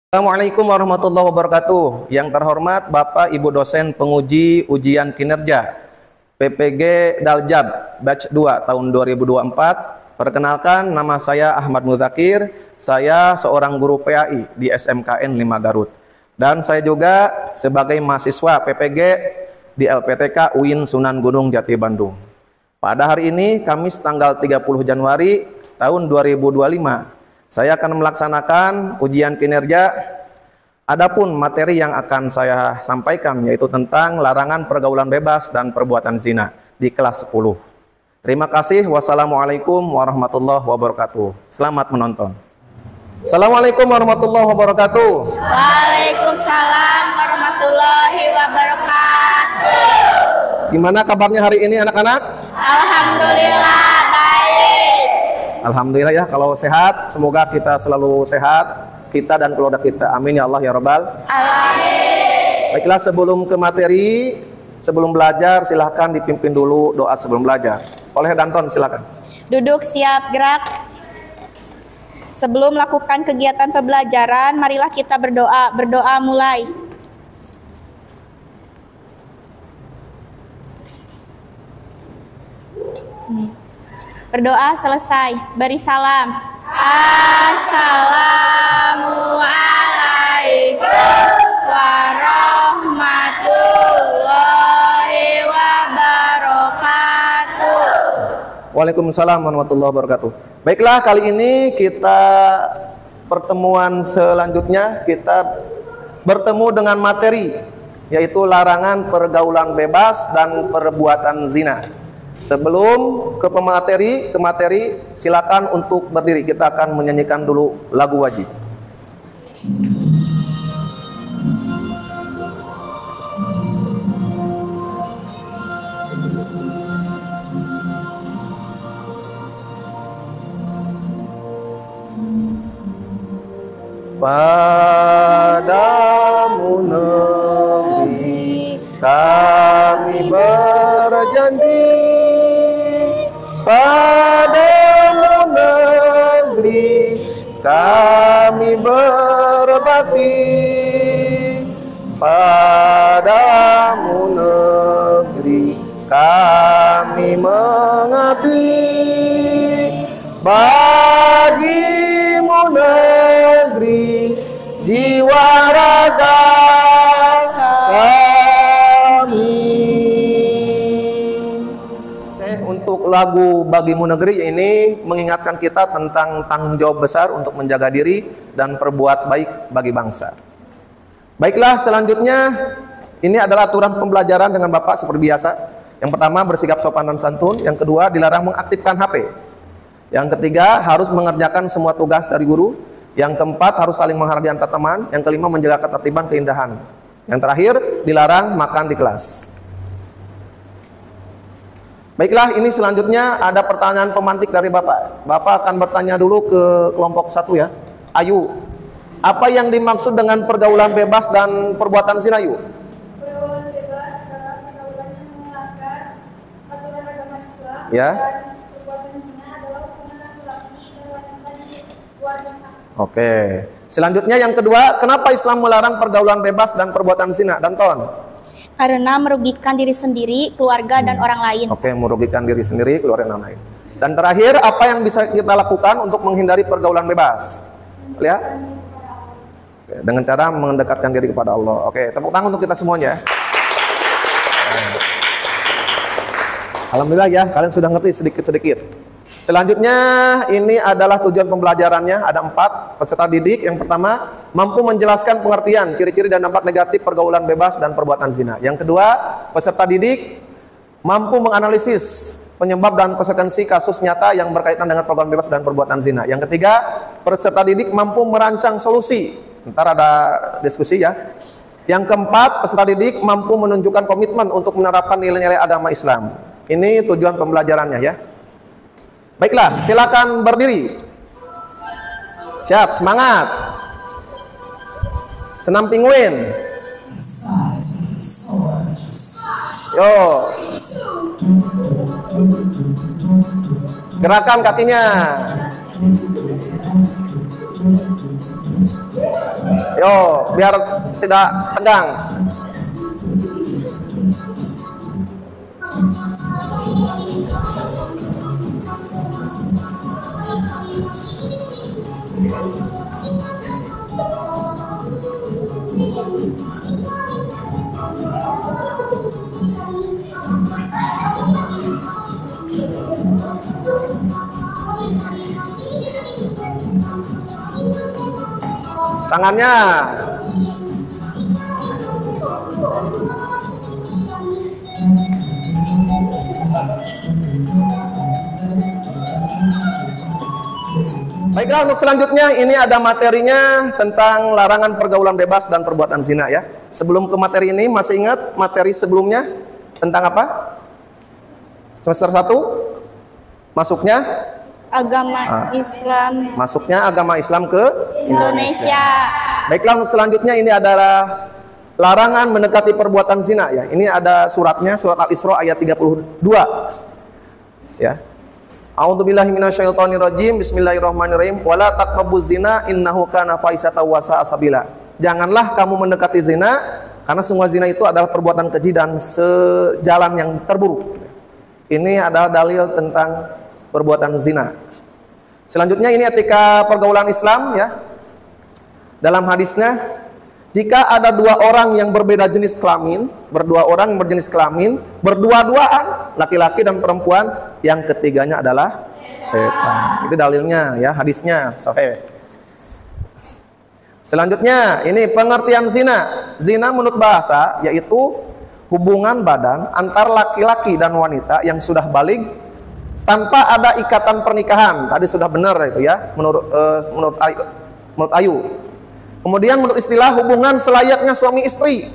Assalamualaikum warahmatullahi wabarakatuh. Yang terhormat Bapak Ibu dosen penguji ujian kinerja PPG Daljab batch 2 tahun 2024. Perkenalkan, nama saya Ahmad Muzakir. Saya seorang guru PAI di SMKN 5 Garut. Dan saya juga sebagai mahasiswa PPG di LPTK UIN Sunan Gunung Jati Bandung. Pada hari ini Kamis tanggal 30 Januari tahun 2025. Saya akan melaksanakan ujian kinerja. Adapun materi yang akan saya sampaikan yaitu tentang larangan pergaulan bebas dan perbuatan zina di kelas 10. Terima kasih. Wassalamualaikum warahmatullahi wabarakatuh. Selamat menonton. Assalamualaikum warahmatullahi wabarakatuh. Waalaikumsalam warahmatullahi wabarakatuh. Gimana kabarnya hari ini anak-anak? Alhamdulillah baik. Alhamdulillah ya, kalau sehat, semoga kita selalu sehat, kita dan keluarga kita. Amin ya Allah ya Rabbal Alamin. Baiklah, sebelum ke materi, sebelum belajar, silahkan dipimpin dulu doa sebelum belajar. Oleh Danton, silahkan. Duduk siap gerak. Sebelum melakukan kegiatan pembelajaran, marilah kita berdoa. Berdoa mulai. Berdoa selesai. Beri salam. Assalamualaikum warahmatullahi wabarakatuh. Waalaikumsalam warahmatullahi wabarakatuh. Baiklah, kali ini kita pertemuan selanjutnya kita bertemu dengan materi yaitu larangan pergaulan bebas dan perbuatan zina. Sebelum ke materi, silakan untuk berdiri. Kita akan menyanyikan dulu lagu wajib. Padamu negeri kami berjanji, padamu negeri kami berbakti, padamu negeri kami mengabdi, bagimu negeri jiwa raga kami. Untuk lagu Bagimu Negeri ini mengingatkan kita tentang tanggung jawab besar untuk menjaga diri dan berbuat baik bagi bangsa. Baiklah, selanjutnya ini adalah aturan pembelajaran dengan Bapak seperti biasa. Yang pertama, bersikap sopan dan santun. Yang kedua, dilarang mengaktifkan HP. Yang ketiga, harus mengerjakan semua tugas dari guru. Yang keempat, harus saling menghargai antar teman. Yang kelima, menjaga ketertiban keindahan. Yang terakhir, dilarang makan di kelas. Baiklah, ini selanjutnya ada pertanyaan pemantik dari Bapak. Bapak akan bertanya dulu ke kelompok 1 ya. Ayu, apa yang dimaksud dengan pergaulan bebas dan perbuatan zina, Ayu? Pergaulan bebas adalah pergaulan yang melanggar aturan agama Islam, Ya. dan perbuatan zina adalah hubungan laki-laki dan wanita di luar nikah. Oke. Selanjutnya yang kedua, kenapa Islam melarang pergaulan bebas dan perbuatan zina? Danton. Karena merugikan diri sendiri, keluarga, dan orang lain. Oke, merugikan diri sendiri, keluarga dan lain. Dan terakhir, apa yang bisa kita lakukan untuk menghindari pergaulan bebas? Lihat. Oke, dengan cara mendekatkan diri kepada Allah. Oke, tepuk tangan untuk kita semuanya. Alhamdulillah ya, kalian sudah ngerti sedikit-sedikit. Selanjutnya, ini adalah tujuan pembelajarannya. Ada 4 peserta didik. Yang pertama, mampu menjelaskan pengertian, ciri-ciri dan dampak negatif pergaulan bebas dan perbuatan zina. Yang kedua, peserta didik mampu menganalisis penyebab dan konsekuensi kasus nyata yang berkaitan dengan pergaulan bebas dan perbuatan zina. Yang ketiga, peserta didik mampu merancang solusi. Ntar ada diskusi ya. Yang keempat, peserta didik mampu menunjukkan komitmen untuk menerapkan nilai-nilai agama Islam. Ini tujuan pembelajarannya ya. Baiklah, silakan berdiri. Siap, semangat. Senam pinguin. Yo. Gerakan kakinya. Yo, biar tidak tegang. Tangannya. Baiklah, untuk selanjutnya ini ada materinya tentang larangan pergaulan bebas dan perbuatan zina ya. Sebelum ke materi ini, masih ingat materi sebelumnya tentang apa? Semester 1 masuknya Agama Islam masuknya agama Islam ke Indonesia. Baiklah, untuk selanjutnya ini adalah larangan mendekati perbuatan zina ya. Ini ada suratnya, surat Al-Isra ayat 32. Ya. A'udzubillahi minasyaitonirrajim. Bismillahirrahmanirrahim. Wala taqrabuz zina innahu kana fahisatan wa sa'a sabila. Janganlah kamu mendekati zina karena semua zina itu adalah perbuatan keji dan sejalan yang terburuk. Ini adalah dalil tentang perbuatan zina. Selanjutnya ini etika pergaulan Islam ya. Dalam hadisnya, jika ada dua orang yang berbeda jenis kelamin, berdua-duaan, laki-laki dan perempuan, yang ketiganya adalah setan. Itu dalilnya ya, hadisnya sahih. Selanjutnya, ini pengertian zina. Zina menurut bahasa yaitu hubungan badan antar laki-laki dan wanita yang sudah baligh tanpa ada ikatan pernikahan. Tadi sudah benar itu ya, menurut Ayu. Kemudian menurut istilah hubungan selayaknya suami istri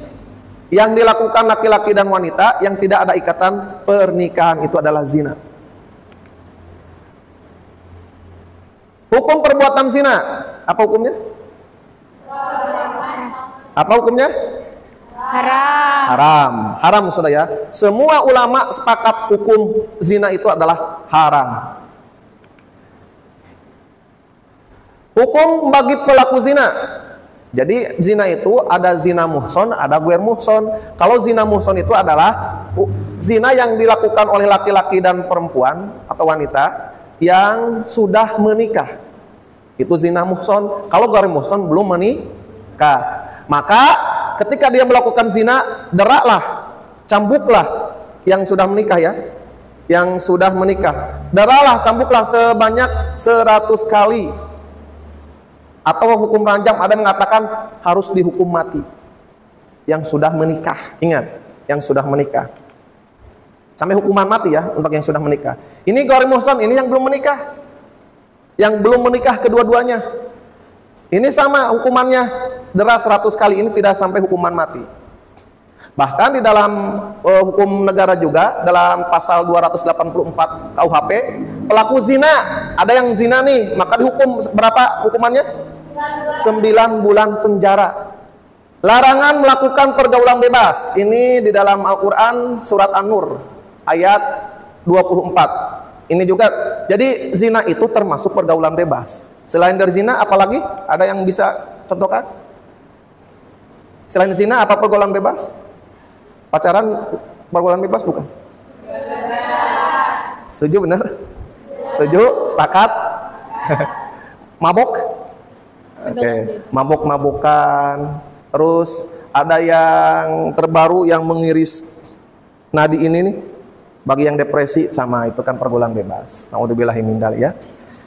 yang dilakukan laki-laki dan wanita yang tidak ada ikatan pernikahan, itu adalah zina. Hukum perbuatan zina, apa hukumnya? Apa hukumnya? Haram. Haram sudah ya. Semua ulama sepakat hukum zina itu adalah haram. Hukum bagi pelaku zina. Jadi zina itu ada zina muhson, ada guer muhson. Kalau zina muhson itu adalah zina yang dilakukan oleh laki-laki dan perempuan atau wanita yang sudah menikah. Itu zina muhson. Kalau guer muhson belum menikah. Maka ketika dia melakukan zina, deraklah, cambuklah yang sudah menikah ya. Yang sudah menikah. Deraklah, cambuklah sebanyak 100 kali. Atau hukum ranjam, ada yang mengatakan harus dihukum mati yang sudah menikah. Ingat, yang sudah menikah. Sampai hukuman mati ya untuk yang sudah menikah. Ini ghairi muhsan, ini yang belum menikah. Yang belum menikah kedua-duanya. Ini sama hukumannya, deras 100 kali, ini tidak sampai hukuman mati. Bahkan di dalam hukum negara juga, dalam pasal 284 KUHP, pelaku zina, ada yang zina nih, maka dihukum berapa hukumannya? 9 bulan penjara. Larangan melakukan pergaulan bebas. Ini di dalam Al-Quran surat An-Nur ayat 24. Ini juga, jadi zina itu termasuk pergaulan bebas. Selain dari zina, apalagi? Ada yang bisa contohkan? Selain zina, apa pergaulan bebas? Pacaran pergaulan bebas bukan? Setuju benar? Setuju? Sepakat? Mabok? Oke, mabok-mabokan. Terus ada yang terbaru yang mengiris nadi ini nih, bagi yang depresi, sama itu kan pergaulan bebas. Naudzubillahi min dzalik ya.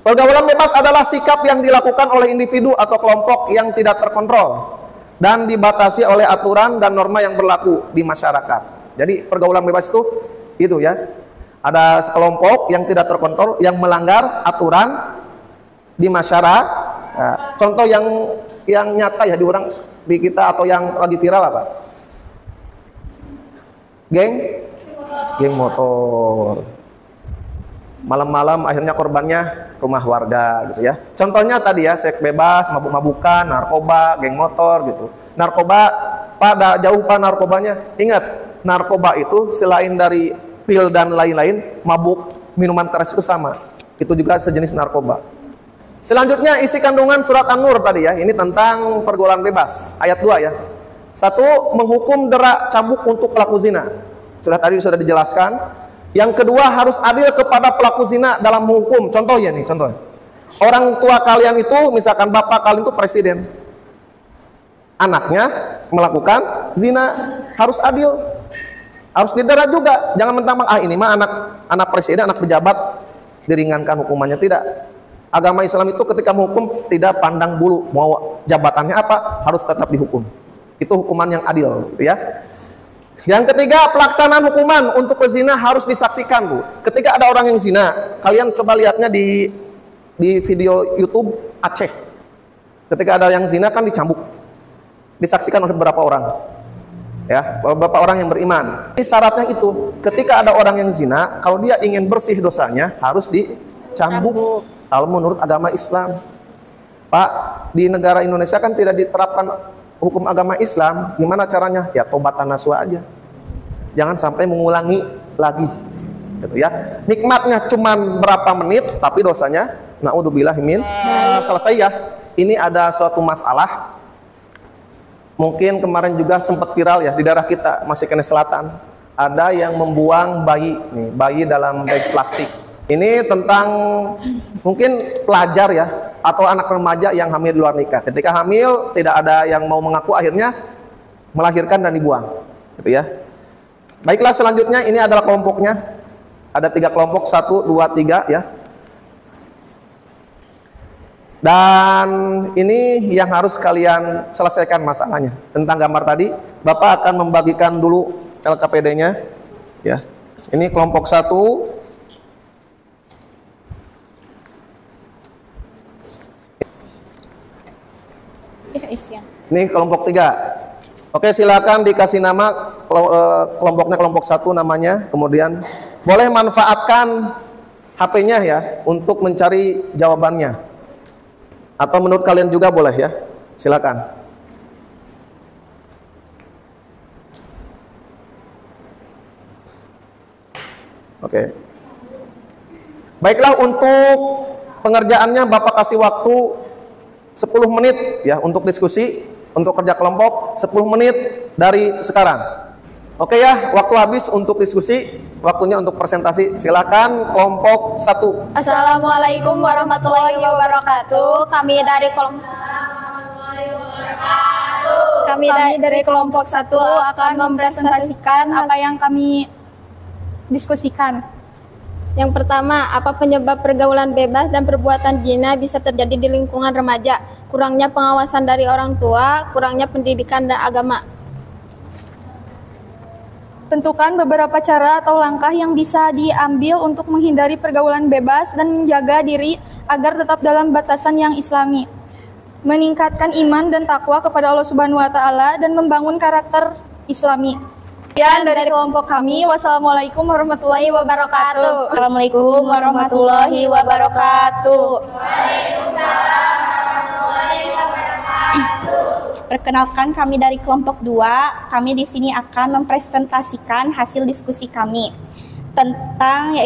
Pergaulan bebas adalah sikap yang dilakukan oleh individu atau kelompok yang tidak terkontrol dan dibatasi oleh aturan dan norma yang berlaku di masyarakat. Jadi pergaulan bebas itu ya. Ada sekelompok yang tidak terkontrol yang melanggar aturan di masyarakat. Nah, contoh yang nyata ya di kita atau yang lagi viral apa? Geng motor. Malam-malam akhirnya korbannya rumah warga gitu ya. Contohnya tadi ya, seks bebas, mabuk-mabukan, narkoba, geng motor gitu. Narkoba, pada jauh pak narkobanya. Ingat, narkoba itu selain dari pil dan lain-lain, mabuk, minuman keras itu sama. Itu juga sejenis narkoba. Selanjutnya isi kandungan surat An-Nur tadi ya. Ini tentang pergaulan bebas. Ayat 2 ya. 1. Menghukum dera cambuk untuk pelaku zina. Sudah dijelaskan. Yang kedua, harus adil kepada pelaku zina dalam menghukum. Contohnya nih, contoh. Orang tua kalian itu, misalkan bapak kalian itu presiden. Anaknya melakukan zina, harus adil. Harus didera juga. Jangan mentang-mentang ini mah anak presiden, anak pejabat, diringankan hukumannya. Tidak. Agama Islam itu ketika menghukum tidak pandang bulu, mau jabatannya apa, harus tetap dihukum. Itu hukuman yang adil, gitu ya. Yang ketiga, pelaksanaan hukuman untuk pezina harus disaksikan, Bu. Ketika ada orang yang zina, kalian coba lihatnya di video YouTube Aceh. Ketika ada yang zina kan dicambuk. Disaksikan oleh beberapa orang. Ya, beberapa orang yang beriman. Ini syaratnya itu, ketika ada orang yang zina, kalau dia ingin bersih dosanya harus dicambuk. Kalau menurut agama Islam. Pak, di negara Indonesia kan tidak diterapkan hukum agama Islam. Gimana caranya? Ya tobatan nasuha aja. Jangan sampai mengulangi lagi. Gitu ya. Nikmatnya cuman berapa menit, tapi dosanya naudzubillah min. Selesai ya. Ini ada suatu masalah. Mungkin kemarin juga sempat viral ya di daerah kita, masih Kenes Selatan. Ada yang membuang bayi dalam bag plastik. Ini tentang mungkin pelajar ya, atau anak remaja yang hamil di luar nikah. Ketika hamil tidak ada yang mau mengaku, akhirnya melahirkan dan dibuang, gitu ya. Baiklah, selanjutnya ini adalah kelompoknya. Ada 3 kelompok, 1, 2, 3 ya. Dan ini yang harus kalian selesaikan masalahnya. Tentang gambar tadi, Bapak akan membagikan dulu LKPD-nya ya. Ini kelompok 1. Ini kelompok 3. Oke, silakan dikasih nama kelompoknya, kelompok 1 namanya. Kemudian boleh manfaatkan HP-nya ya untuk mencari jawabannya. Atau menurut kalian juga boleh ya. Silakan. Oke. Baiklah, untuk pengerjaannya Bapak kasih waktu 10 menit ya untuk diskusi, untuk kerja kelompok 10 menit dari sekarang. Oke ya, waktu habis untuk diskusi, waktunya untuk presentasi. Silakan kelompok 1. Assalamualaikum warahmatullahi wabarakatuh. Kami dari kelompok 1 akan mempresentasikan apa yang kami diskusikan. Yang pertama, apa penyebab pergaulan bebas dan perbuatan zina bisa terjadi di lingkungan remaja? Kurangnya pengawasan dari orang tua, kurangnya pendidikan dan agama. Tentukan beberapa cara atau langkah yang bisa diambil untuk menghindari pergaulan bebas dan menjaga diri agar tetap dalam batasan yang islami. Meningkatkan iman dan takwa kepada Allah Subhanahu wa taala dan membangun karakter islami. Sekian dari kelompok kami. Wassalamualaikum warahmatullahi wabarakatuh. Assalamualaikum warahmatullahi wabarakatuh. Waalaikumsalam warahmatullahi wabarakatuh. Perkenalkan, kami dari kelompok 2. Kami di sini akan mempresentasikan hasil diskusi kami tentang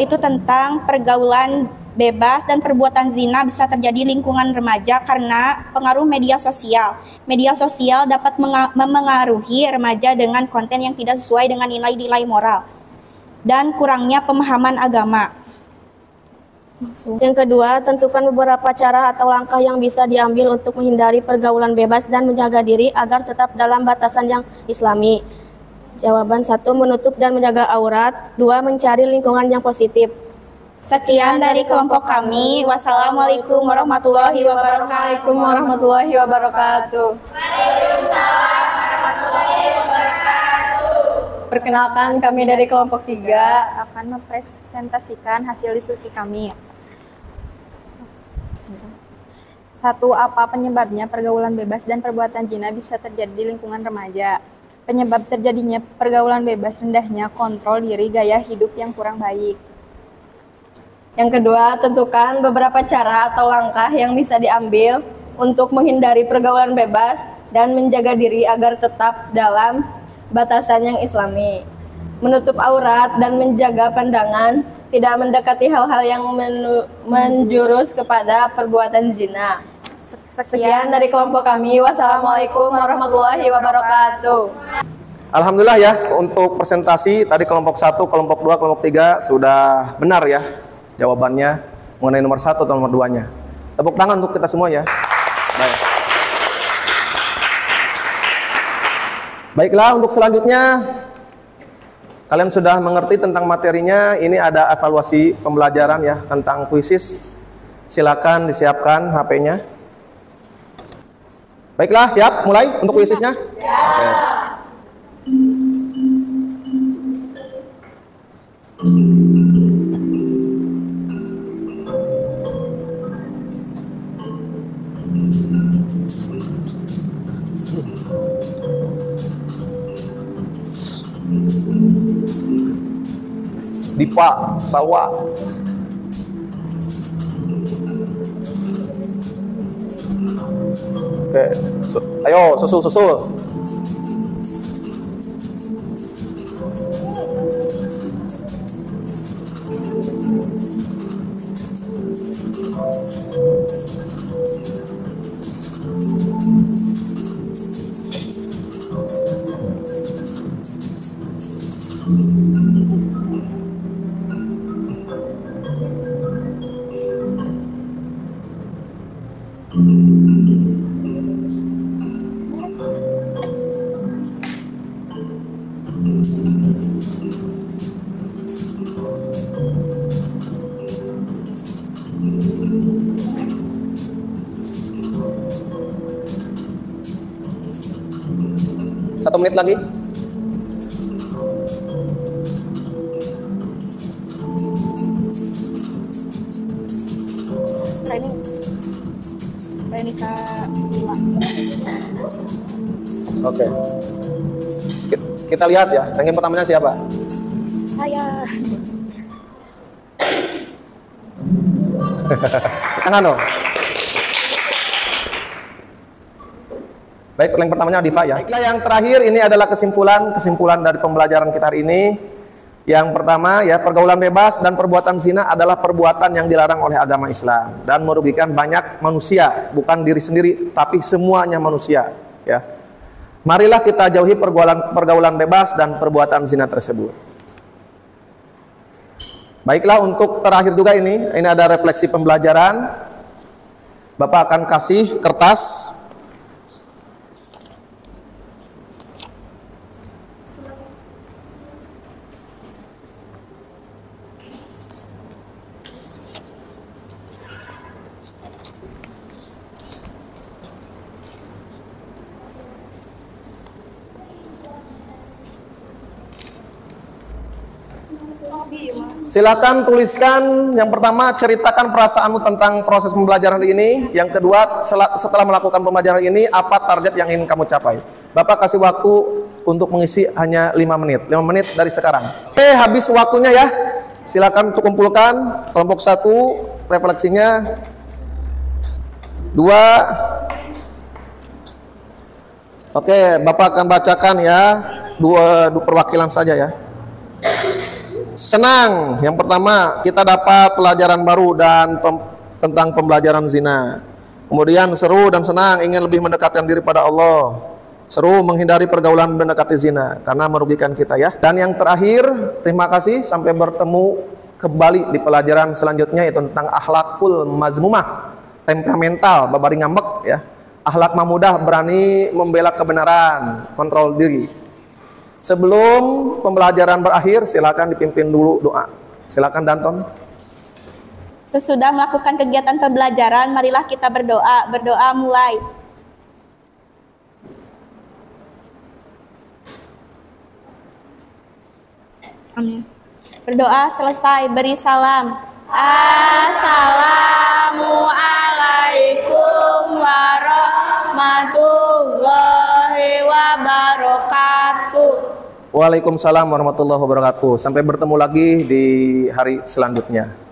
pergaulan bebas dan perbuatan zina bisa terjadi lingkungan remaja karena pengaruh media sosial. Media sosial dapat memengaruhi remaja dengan konten yang tidak sesuai dengan nilai-nilai moral dan kurangnya pemahaman agama. Yang kedua, tentukan beberapa cara atau langkah yang bisa diambil untuk menghindari pergaulan bebas dan menjaga diri agar tetap dalam batasan yang islami. Jawaban 1, menutup dan menjaga aurat. 2, mencari lingkungan yang positif. Sekian dari kelompok kami. Wassalamualaikum warahmatullahi wabarakatuh. Waalaikumsalam warahmatullahi wabarakatuh. Waalaikumsalam warahmatullahi wabarakatuh. Perkenalkan, kami dari kelompok 3 akan mempresentasikan hasil diskusi kami. 1. Apa penyebabnya pergaulan bebas dan perbuatan zina bisa terjadi di lingkungan remaja? Penyebab terjadinya pergaulan bebas rendahnya kontrol diri, gaya hidup yang kurang baik. Yang kedua, tentukan beberapa cara atau langkah yang bisa diambil untuk menghindari pergaulan bebas dan menjaga diri agar tetap dalam batasan yang islami. Menutup aurat dan menjaga pandangan tidak mendekati hal-hal yang menjurus kepada perbuatan zina. Sekian dari kelompok kami. Wassalamualaikum warahmatullahi wabarakatuh. Alhamdulillah ya, untuk presentasi tadi kelompok 1, kelompok 2, kelompok 3 sudah benar ya jawabannya mengenai nomor 1 atau nomor 2-nya. Tepuk tangan untuk kita semua ya. Baik. Baiklah, untuk selanjutnya kalian sudah mengerti tentang materinya. Ini ada evaluasi pembelajaran ya tentang kuisis. Silakan disiapkan HP-nya. Baiklah, siap mulai untuk kuisisnya? Siap. Oke. Dipa, Salwa. Oke, ayo susul. Satu menit lagi. Training ke-5. Oke. Kita lihat ya, ranking pertamanya siapa? Saya. Tangan dong. Baik, yang pertamanya Diva ya. Baiklah, yang terakhir ini adalah kesimpulan dari pembelajaran kita hari ini. Yang pertama ya, pergaulan bebas dan perbuatan zina adalah perbuatan yang dilarang oleh agama Islam dan merugikan banyak manusia, bukan diri sendiri tapi semuanya manusia ya. Marilah kita jauhi pergaulan bebas dan perbuatan zina tersebut. Baiklah, untuk terakhir juga ini ada refleksi pembelajaran. Bapak akan kasih kertas. Silakan tuliskan, yang pertama ceritakan perasaanmu tentang proses pembelajaran ini. Yang kedua, setelah melakukan pembelajaran ini, apa target yang ingin kamu capai? Bapak kasih waktu untuk mengisi hanya 5 menit. 5 menit dari sekarang. Oke, habis waktunya ya. Silakan untuk kumpulkan. Kelompok 1, refleksinya. 2. Oke, Bapak akan bacakan ya. Dua perwakilan saja ya. Senang, yang pertama kita dapat pelajaran baru dan tentang pembelajaran zina. Kemudian seru dan senang, ingin lebih mendekatkan diri pada Allah. Seru menghindari pergaulan mendekati zina karena merugikan kita ya. Dan yang terakhir, terima kasih, sampai bertemu kembali di pelajaran selanjutnya, yaitu tentang akhlakul mazmumah, temperamental, babari ngambek ya. Akhlak mamudah, berani membela kebenaran, kontrol diri. Sebelum pembelajaran berakhir, silakan dipimpin dulu doa. Silakan Danton. Sesudah melakukan kegiatan pembelajaran, marilah kita berdoa. Berdoa mulai. Amin. Berdoa selesai, beri salam. Assalamualaikum warahmatullahi wabarakatuh. Waalaikumsalam warahmatullahi wabarakatuh. Sampai bertemu lagi di hari selanjutnya.